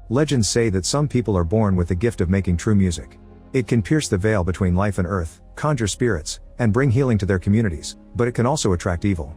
Legends say that some people are born with the gift of making true music. It can pierce the veil between life and earth, conjure spirits, and bring healing to their communities, but it can also attract evil.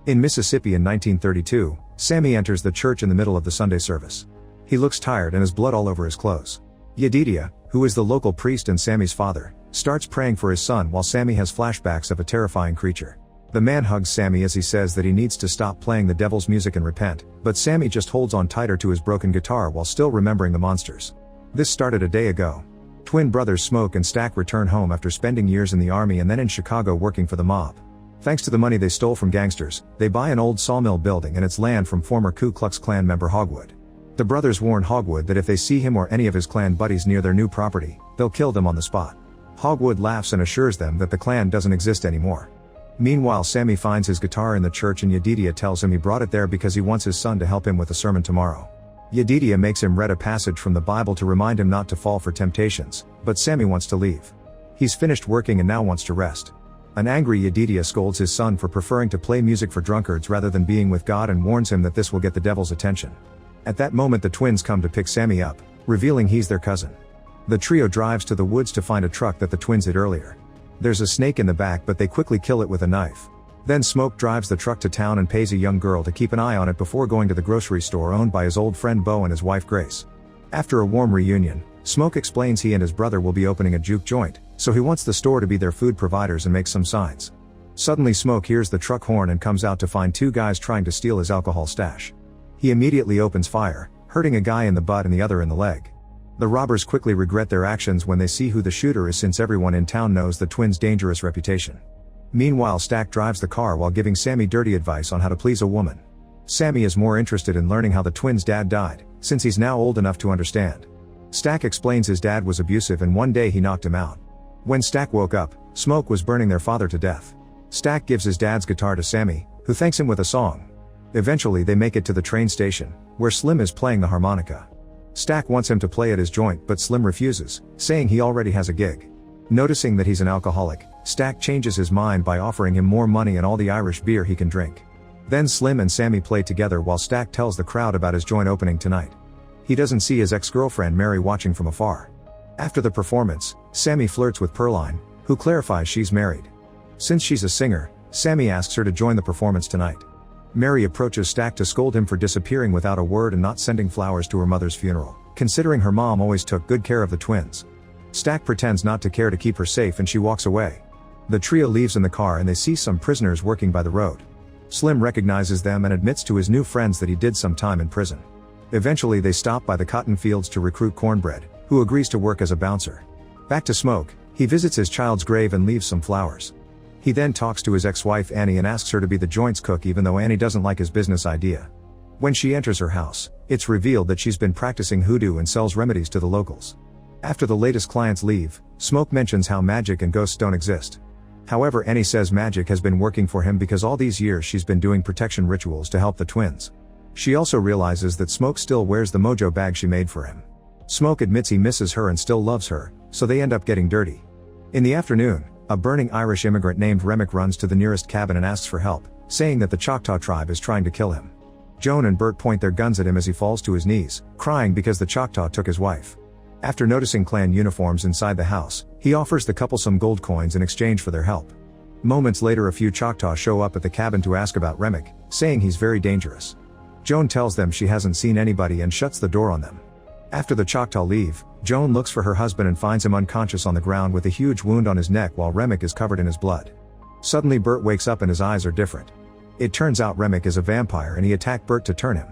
In Mississippi in 1932, Sammy enters the church in the middle of the Sunday service. He looks tired and has blood all over his clothes. Yedidia, who is the local priest and Sammy's father, starts praying for his son while Sammy has flashbacks of a terrifying creature. The man hugs Sammy as he says that he needs to stop playing the devil's music and repent, but Sammy just holds on tighter to his broken guitar while still remembering the monsters. This started a day ago. Twin brothers Smoke and Stack return home after spending years in the army and then in Chicago working for the mob. Thanks to the money they stole from gangsters, they buy an old sawmill building and its land from former Ku Klux Klan member Hogwood. The brothers warn Hogwood that if they see him or any of his clan buddies near their new property, they'll kill them on the spot. Hogwood laughs and assures them that the clan doesn't exist anymore. Meanwhile, Sammy finds his guitar in the church and Yedidia tells him he brought it there because he wants his son to help him with the sermon tomorrow. Yedidia makes him read a passage from the Bible to remind him not to fall for temptations, but Sammy wants to leave. He's finished working and now wants to rest. An angry Yedidia scolds his son for preferring to play music for drunkards rather than being with God and warns him that this will get the devil's attention. At that moment the twins come to pick Sammy up, revealing he's their cousin. The trio drives to the woods to find a truck that the twins hid earlier. There's a snake in the back but they quickly kill it with a knife. Then Smoke drives the truck to town and pays a young girl to keep an eye on it before going to the grocery store owned by his old friend Bo and his wife Grace. After a warm reunion, Smoke explains he and his brother will be opening a juke joint, so he wants the store to be their food providers and makes some signs. Suddenly Smoke hears the truck horn and comes out to find two guys trying to steal his alcohol stash. He immediately opens fire, hurting a guy in the butt and the other in the leg. The robbers quickly regret their actions when they see who the shooter is since everyone in town knows the twins' dangerous reputation. Meanwhile, Stack drives the car while giving Sammy dirty advice on how to please a woman. Sammy is more interested in learning how the twins' dad died, since he's now old enough to understand. Stack explains his dad was abusive and one day he knocked him out. When Stack woke up, Smoke was burning their father to death. Stack gives his dad's guitar to Sammy, who thanks him with a song. Eventually they make it to the train station, where Slim is playing the harmonica. Stack wants him to play at his joint but Slim refuses, saying he already has a gig. Noticing that he's an alcoholic, Stack changes his mind by offering him more money and all the Irish beer he can drink. Then Slim and Sammy play together while Stack tells the crowd about his joint opening tonight. He doesn't see his ex-girlfriend Mary watching from afar. After the performance, Sammy flirts with Pearline, who clarifies she's married. Since she's a singer, Sammy asks her to join the performance tonight. Mary approaches Stack to scold him for disappearing without a word and not sending flowers to her mother's funeral, considering her mom always took good care of the twins. Stack pretends not to care to keep her safe and she walks away. The trio leaves in the car and they see some prisoners working by the road. Slim recognizes them and admits to his new friends that he did some time in prison. Eventually they stop by the cotton fields to recruit Cornbread, who agrees to work as a bouncer. Back to Smoke, he visits his child's grave and leaves some flowers. He then talks to his ex-wife Annie and asks her to be the joint's cook even though Annie doesn't like his business idea. When she enters her house, it's revealed that she's been practicing hoodoo and sells remedies to the locals. After the latest clients leave, Smoke mentions how magic and ghosts don't exist. However, Annie says magic has been working for him because all these years she's been doing protection rituals to help the twins. She also realizes that Smoke still wears the mojo bag she made for him. Smoke admits he misses her and still loves her, so they end up getting dirty. In the afternoon, a burning Irish immigrant named Remick runs to the nearest cabin and asks for help, saying that the Choctaw tribe is trying to kill him. Joan and Bert point their guns at him as he falls to his knees, crying because the Choctaw took his wife. After noticing clan uniforms inside the house, he offers the couple some gold coins in exchange for their help. Moments later, a few Choctaw show up at the cabin to ask about Remick, saying he's very dangerous. Joan tells them she hasn't seen anybody and shuts the door on them. After the Choctaw leave, Joan looks for her husband and finds him unconscious on the ground with a huge wound on his neck while Remick is covered in his blood. Suddenly Bert wakes up and his eyes are different. It turns out Remick is a vampire and he attacked Bert to turn him.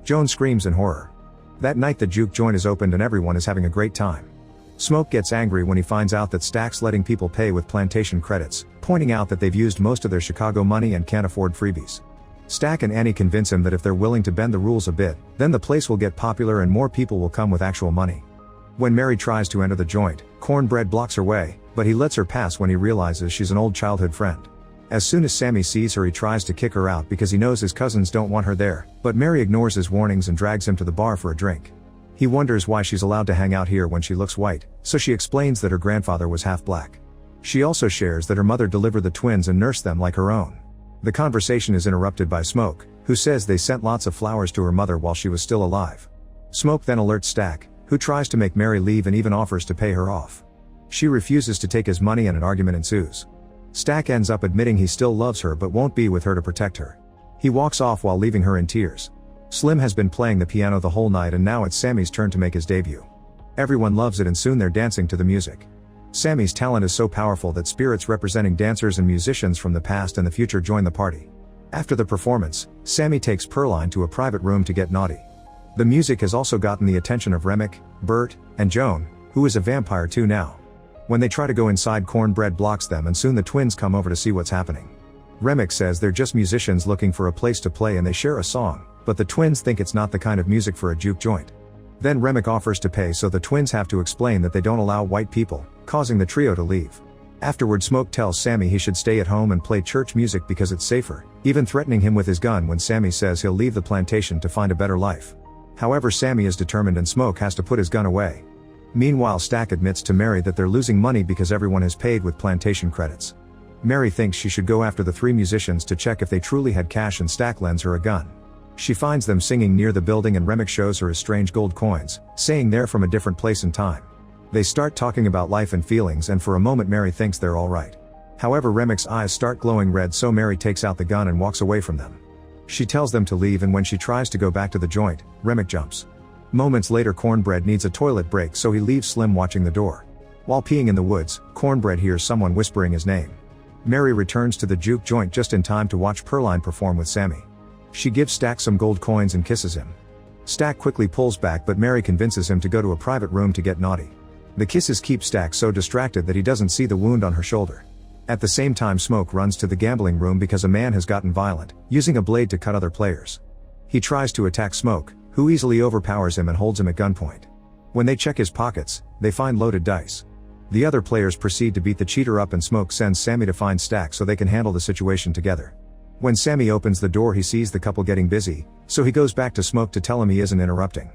Joan screams in horror. That night the juke joint is opened and everyone is having a great time. Smoke gets angry when he finds out that Stack's letting people pay with plantation credits, pointing out that they've used most of their Chicago money and can't afford freebies. Stack and Annie convince him that if they're willing to bend the rules a bit, then the place will get popular and more people will come with actual money. When Mary tries to enter the joint, Cornbread blocks her way, but he lets her pass when he realizes she's an old childhood friend. As soon as Sammy sees her, he tries to kick her out because he knows his cousins don't want her there, but Mary ignores his warnings and drags him to the bar for a drink. He wonders why she's allowed to hang out here when she looks white, so she explains that her grandfather was half black. She also shares that her mother delivered the twins and nursed them like her own. The conversation is interrupted by Smoke, who says they sent lots of flowers to her mother while she was still alive. Smoke then alerts Stack, who tries to make Mary leave and even offers to pay her off. She refuses to take his money and an argument ensues. Stack ends up admitting he still loves her but won't be with her to protect her. He walks off while leaving her in tears. Slim has been playing the piano the whole night and now it's Sammy's turn to make his debut. Everyone loves it and soon they're dancing to the music. Sammy's talent is so powerful that spirits representing dancers and musicians from the past and the future join the party. After the performance, Sammy takes Pearline to a private room to get naughty. The music has also gotten the attention of Remick, Bert, and Joan, who is a vampire too now. When they try to go inside, Cornbread blocks them and soon the twins come over to see what's happening. Remick says they're just musicians looking for a place to play and they share a song, but the twins think it's not the kind of music for a juke joint. Then Remick offers to pay, so the twins have to explain that they don't allow white people, causing the trio to leave. Afterward, Smoke tells Sammy he should stay at home and play church music because it's safer, even threatening him with his gun when Sammy says he'll leave the plantation to find a better life. However, Sammy is determined and Smoke has to put his gun away. Meanwhile, Stack admits to Mary that they're losing money because everyone has paid with plantation credits. Mary thinks she should go after the three musicians to check if they truly had cash and Stack lends her a gun. She finds them singing near the building and Remick shows her his strange gold coins, saying they're from a different place and time. They start talking about life and feelings and for a moment Mary thinks they're alright. However, Remick's eyes start glowing red, so Mary takes out the gun and walks away from them. She tells them to leave and when she tries to go back to the joint, Remick jumps. Moments later, Cornbread needs a toilet break, so he leaves Slim watching the door. While peeing in the woods, Cornbread hears someone whispering his name. Mary returns to the juke joint just in time to watch Pearline perform with Sammy. She gives Stack some gold coins and kisses him. Stack quickly pulls back but Mary convinces him to go to a private room to get naughty. The kisses keep Stack so distracted that he doesn't see the wound on her shoulder. At the same time, Smoke runs to the gambling room because a man has gotten violent, using a blade to cut other players. He tries to attack Smoke, who easily overpowers him and holds him at gunpoint. When they check his pockets, they find loaded dice. The other players proceed to beat the cheater up and Smoke sends Sammy to find Stack so they can handle the situation together. When Sammy opens the door, he sees the couple getting busy, so he goes back to Smoke to tell him he isn't interrupting.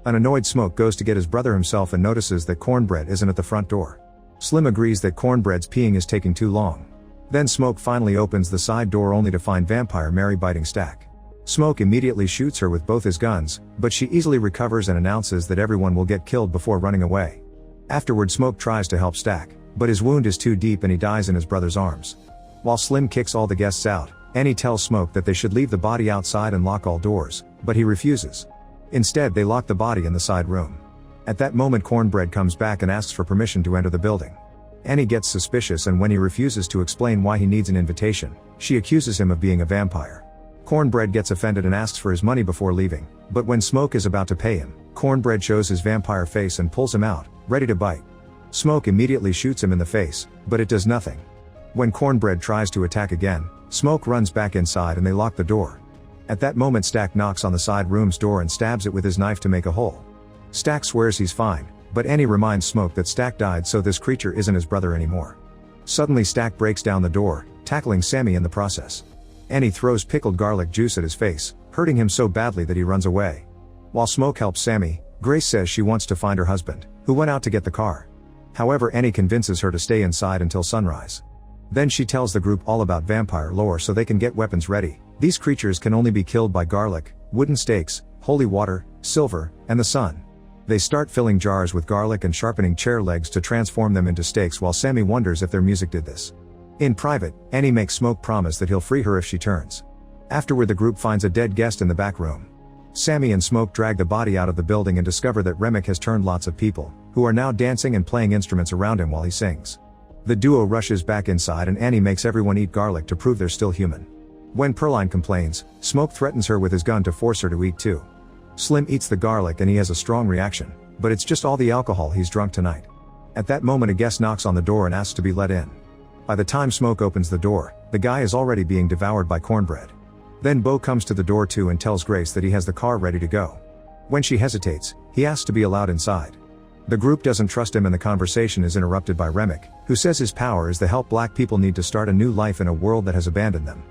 An annoyed Smoke goes to get his brother himself and notices that Cornbread isn't at the front door. Slim agrees that Cornbread's peeing is taking too long. Then Smoke finally opens the side door only to find Vampire Mary biting Stack. Smoke immediately shoots her with both his guns, but she easily recovers and announces that everyone will get killed before running away. Afterward, Smoke tries to help Stack, but his wound is too deep and he dies in his brother's arms. While Slim kicks all the guests out, Annie tells Smoke that they should leave the body outside and lock all doors, but he refuses. Instead, they lock the body in the side room. At that moment, Cornbread comes back and asks for permission to enter the building. Annie gets suspicious and when he refuses to explain why he needs an invitation, she accuses him of being a vampire. Cornbread gets offended and asks for his money before leaving, but when Smoke is about to pay him, Cornbread shows his vampire face and pulls him out, ready to bite. Smoke immediately shoots him in the face, but it does nothing. When Cornbread tries to attack again, Smoke runs back inside and they lock the door. At that moment, Stack knocks on the side room's door and stabs it with his knife to make a hole. Stack swears he's fine, but Annie reminds Smoke that Stack died, so this creature isn't his brother anymore. Suddenly, Stack breaks down the door, tackling Sammy in the process. Annie throws pickled garlic juice at his face, hurting him so badly that he runs away. While Smoke helps Sammy, Grace says she wants to find her husband, who went out to get the car. However, Annie convinces her to stay inside until sunrise. Then she tells the group all about vampire lore so they can get weapons ready. These creatures can only be killed by garlic, wooden stakes, holy water, silver, and the sun. They start filling jars with garlic and sharpening chair legs to transform them into stakes, while Sammy wonders if their music did this. In private, Annie makes Smoke promise that he'll free her if she turns. Afterward, the group finds a dead guest in the back room. Sammy and Smoke drag the body out of the building and discover that Remick has turned lots of people, who are now dancing and playing instruments around him while he sings. The duo rushes back inside and Annie makes everyone eat garlic to prove they're still human. When Pearline complains, Smoke threatens her with his gun to force her to eat too. Slim eats the garlic and he has a strong reaction, but it's just all the alcohol he's drunk tonight. At that moment, a guest knocks on the door and asks to be let in. By the time Smoke opens the door, the guy is already being devoured by Cornbread. Then Bo comes to the door too and tells Grace that he has the car ready to go. When she hesitates, he asks to be allowed inside. The group doesn't trust him and the conversation is interrupted by Remick, who says his power is to help black people need to start a new life in a world that has abandoned them.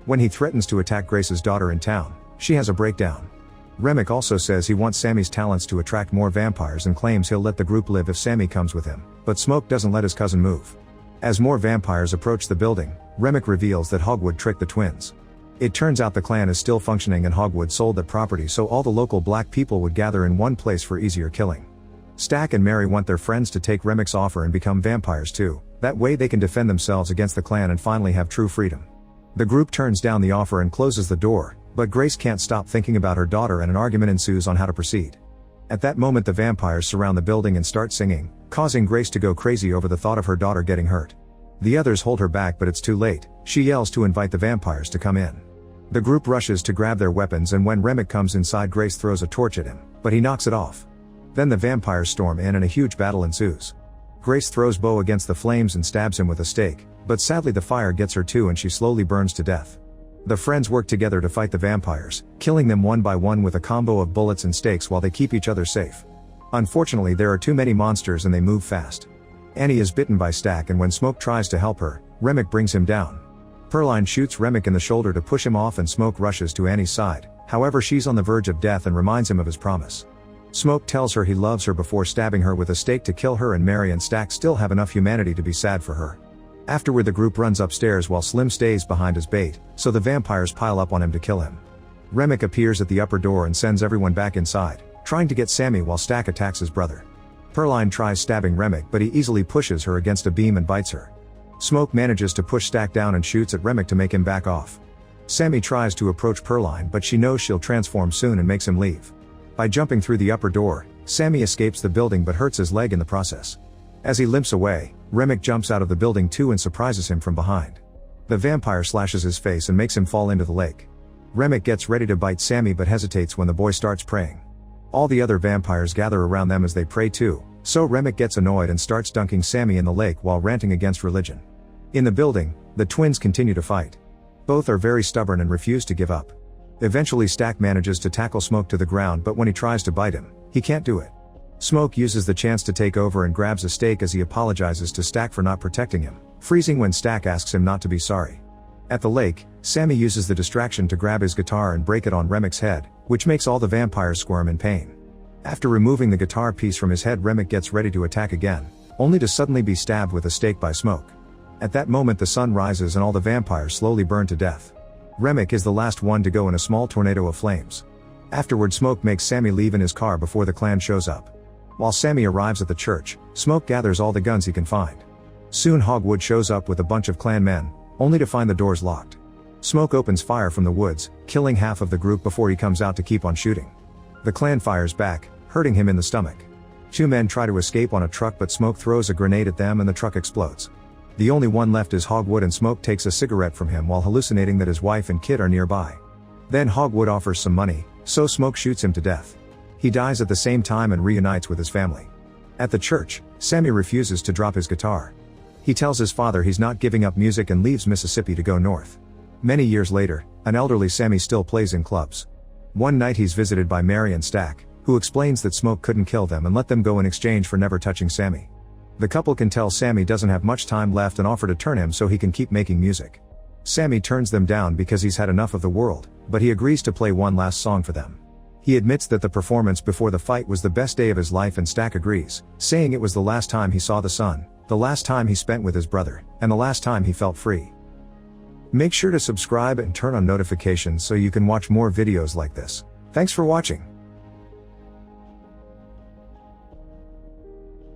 When he threatens to attack Grace's daughter in town, she has a breakdown. Remick also says he wants Sammy's talents to attract more vampires and claims he'll let the group live if Sammy comes with him, but Smoke doesn't let his cousin move. As more vampires approach the building, Remick reveals that Hogwood tricked the twins. It turns out the clan is still functioning and Hogwood sold that property so all the local black people would gather in one place for easier killing. Stack and Mary want their friends to take Remic's offer and become vampires too, that way they can defend themselves against the clan and finally have true freedom. The group turns down the offer and closes the door, but Grace can't stop thinking about her daughter and an argument ensues on how to proceed. At that moment the vampires surround the building and start singing, causing Grace to go crazy over the thought of her daughter getting hurt. The others hold her back but it's too late, she yells to invite the vampires to come in. The group rushes to grab their weapons and when Remic comes inside Grace throws a torch at him, but he knocks it off. Then the vampires storm in and a huge battle ensues. Grace throws Bo against the flames and stabs him with a stake, but sadly the fire gets her too and she slowly burns to death. The friends work together to fight the vampires, killing them one by one with a combo of bullets and stakes while they keep each other safe. Unfortunately there are too many monsters and they move fast. Annie is bitten by Stack and when Smoke tries to help her, Remic brings him down. Pearline shoots Remic in the shoulder to push him off and Smoke rushes to Annie's side, however she's on the verge of death and reminds him of his promise. Smoke tells her he loves her before stabbing her with a stake to kill her and Mary and Stack still have enough humanity to be sad for her. Afterward the group runs upstairs while Slim stays behind as bait, so the vampires pile up on him to kill him. Remic appears at the upper door and sends everyone back inside, trying to get Sammy while Stack attacks his brother. Pearline tries stabbing Remic but he easily pushes her against a beam and bites her. Smoke manages to push Stack down and shoots at Remic to make him back off. Sammy tries to approach Pearline but she knows she'll transform soon and makes him leave. By jumping through the upper door, Sammy escapes the building but hurts his leg in the process. As he limps away, Remic jumps out of the building too and surprises him from behind. The vampire slashes his face and makes him fall into the lake. Remic gets ready to bite Sammy but hesitates when the boy starts praying. All the other vampires gather around them as they pray too, so Remic gets annoyed and starts dunking Sammy in the lake while ranting against religion. In the building, the twins continue to fight. Both are very stubborn and refuse to give up. Eventually Stack manages to tackle Smoke to the ground but when he tries to bite him, he can't do it. Smoke uses the chance to take over and grabs a stake as he apologizes to Stack for not protecting him, freezing when Stack asks him not to be sorry. At the lake, Sammy uses the distraction to grab his guitar and break it on Remic's head, which makes all the vampires squirm in pain. After removing the guitar piece from his head Remic gets ready to attack again, only to suddenly be stabbed with a stake by Smoke. At that moment the sun rises and all the vampires slowly burn to death. Remic is the last one to go in a small tornado of flames. Afterward Smoke makes Sammy leave in his car before the clan shows up. While Sammy arrives at the church, Smoke gathers all the guns he can find. Soon Hogwood shows up with a bunch of clan men, only to find the doors locked. Smoke opens fire from the woods, killing half of the group before he comes out to keep on shooting. The clan fires back, hurting him in the stomach. Two men try to escape on a truck but Smoke throws a grenade at them and the truck explodes. The only one left is Hogwood and Smoke takes a cigarette from him while hallucinating that his wife and kid are nearby. Then Hogwood offers some money, so Smoke shoots him to death. He dies at the same time and reunites with his family. At the church, Sammy refuses to drop his guitar. He tells his father he's not giving up music and leaves Mississippi to go north. Many years later, an elderly Sammy still plays in clubs. One night he's visited by Mary and Stack, who explains that Smoke couldn't kill them and let them go in exchange for never touching Sammy. The couple can tell Sammy doesn't have much time left and offer to turn him so he can keep making music. Sammy turns them down because he's had enough of the world, but he agrees to play one last song for them. He admits that the performance before the fight was the best day of his life and Stack agrees, saying it was the last time he saw the sun, the last time he spent with his brother, and the last time he felt free. Make sure to subscribe and turn on notifications so you can watch more videos like this. Thanks for watching.